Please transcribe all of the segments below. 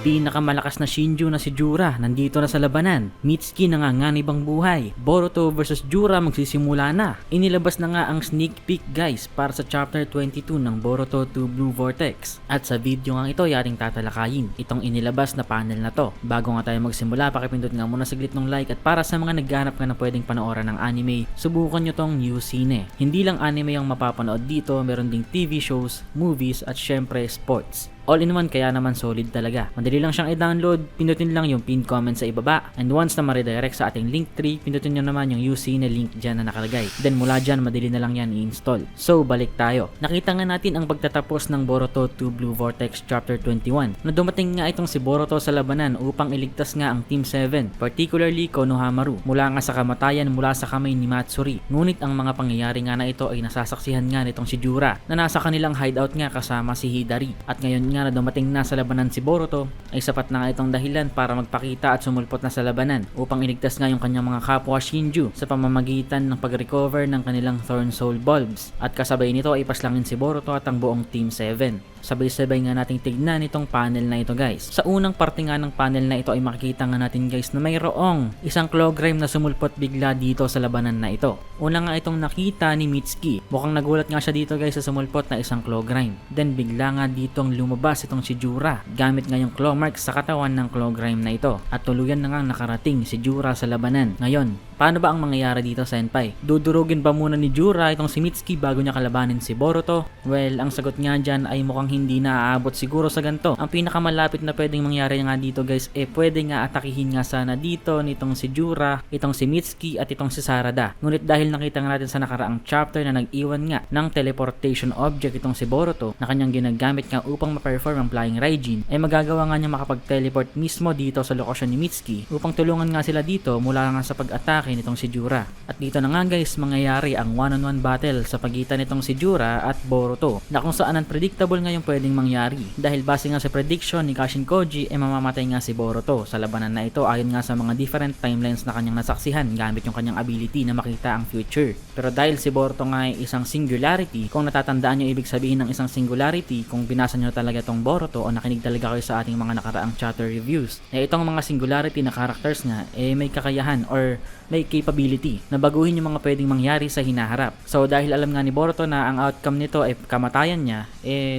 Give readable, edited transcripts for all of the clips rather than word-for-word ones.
pinakamalakas na Shinju na si Jura nandito na sa labanan. Mitsuki nanganganib ang buhay. Boruto versus Jura magsisimula na. Inilabas na nga ang sneak peek guys para sa chapter 22 ng Boruto 2 Blue Vortex. At sa video nga ito yaring tatalakayin itong inilabas na panel na to. Bago nga tayo magsimula, pakipindot nga muna saglit ng like, at para sa mga naghahanap nga na pwedeng panoorin ng anime, subukan nyo tong New Cine. Hindi lang anime ang mapapanood dito, meron ding TV shows, movies at syempre sports. All in one, kaya naman solid talaga. Madali lang siyang i-download, pindutin lang yung pinned comment sa ibaba, and once na ma-redirect sa ating link tree, pindutin nyo naman yung UC na link dyan na nakalagay. Then mula dyan, madali na lang yan i-install. So balik tayo. Nakita nga natin ang pagtatapos ng Boruto 2 Blue Vortex Chapter 21 na dumating nga itong si Boruto sa labanan upang iligtas nga ang Team 7, particularly Konohamaru, mula nga sa kamatayan mula sa kamay ni Matsuri. Ngunit ang mga pangyayari nga na ito ay nasasaksihan nga nitong si Jura na nasa kanilang hideout nga kasama si Hidari. At ngayon nga na dumating na sa labanan si Boruto, ay sapat na nga itong dahilan para magpakita at sumulpot na sa labanan upang iligtas nga yung kanyang mga kapwa Shinju sa pamamagitan ng pag-recover ng kanilang Thorn Soul Bulbs. At kasabay nito ay paslangin si Boruto at ang buong Team 7. Sabay-sabay nga nating tignan itong panel na ito guys. Sa unang parte nga ng panel na ito ay makikita nga natin guys na mayroong isang Clawgrime na sumulpot bigla dito sa labanan na ito. Una nga itong nakita ni Mitsuki. Mukhang nagulat nga siya dito guys sa sumulpot na isang Clawgrime. Then bigla nga ditong lumabas itong si Jura gamit nga yung claw mark sa katawan ng Clawgrime na ito. At tuluyan na nga nakarating si Jura sa labanan. Ngayon, paano ba ang mangyayari dito, Senpai? Dudurugin ba muna ni Jura itong si Mitsuki bago niya kalabanin si Boruto? Well, ang sagot nga dyan ay mukhang hindi na aabot siguro sa ganito. Ang pinakamalapit na pwedeng mangyari nga dito guys, pwede nga atakihin nga sana dito nitong si Jura, itong si Mitsuki at itong si Sarada. Ngunit dahil nakita nga natin sa nakaraang chapter na nag-iwan nga ng teleportation object itong si Boruto na kanyang ginagamit nga upang ma-perform ang Flying Raijin, ay magagawa nga niya makapag-teleport mismo dito sa lokasyon ni Mitsuki upang tulungan nga sila dito mula nga sa pag-atake nitong si Jura. At dito na nga guys mangyayari ang one-on-one battle sa pagitan nitong si Jura at Boruto, na kung saan unpredictable nga yung pwedeng mangyari dahil base nga sa prediction ni Kashin Koji mamamatay nga si Boruto sa labanan na ito ayon nga sa mga different timelines na kanyang nasaksihan gamit yung kanyang ability na makita ang future. Pero dahil si Boruto nga ay isang singularity, kung natatandaan nyo ibig sabihin ng isang singularity, kung binasa nyo talaga tong Boruto o nakinig talaga kayo sa ating mga nakaraang chapter reviews, itong mga singularity na characters nga may kakayahan or may capability na baguhin yung mga pwedeng mangyari sa hinaharap. So dahil alam nga ni Boruto na ang outcome nito ay kamatayan niya,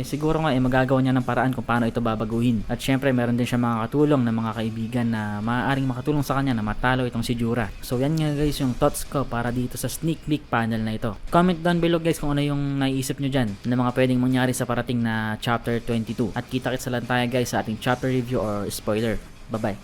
siguro nga magagawa niya ng paraan kung paano ito babaguhin. At syempre meron din siya mga katulong na mga kaibigan na maaaring makatulong sa kanya na matalo itong si Jura. So yan nga guys yung thoughts ko para dito sa sneak peek panel na ito. Comment down below guys kung ano yung naiisip nyo dyan na mga pwedeng mangyari sa parating na chapter 22. At kita-kits lang tayo guys sa ating chapter review or spoiler. Bye bye.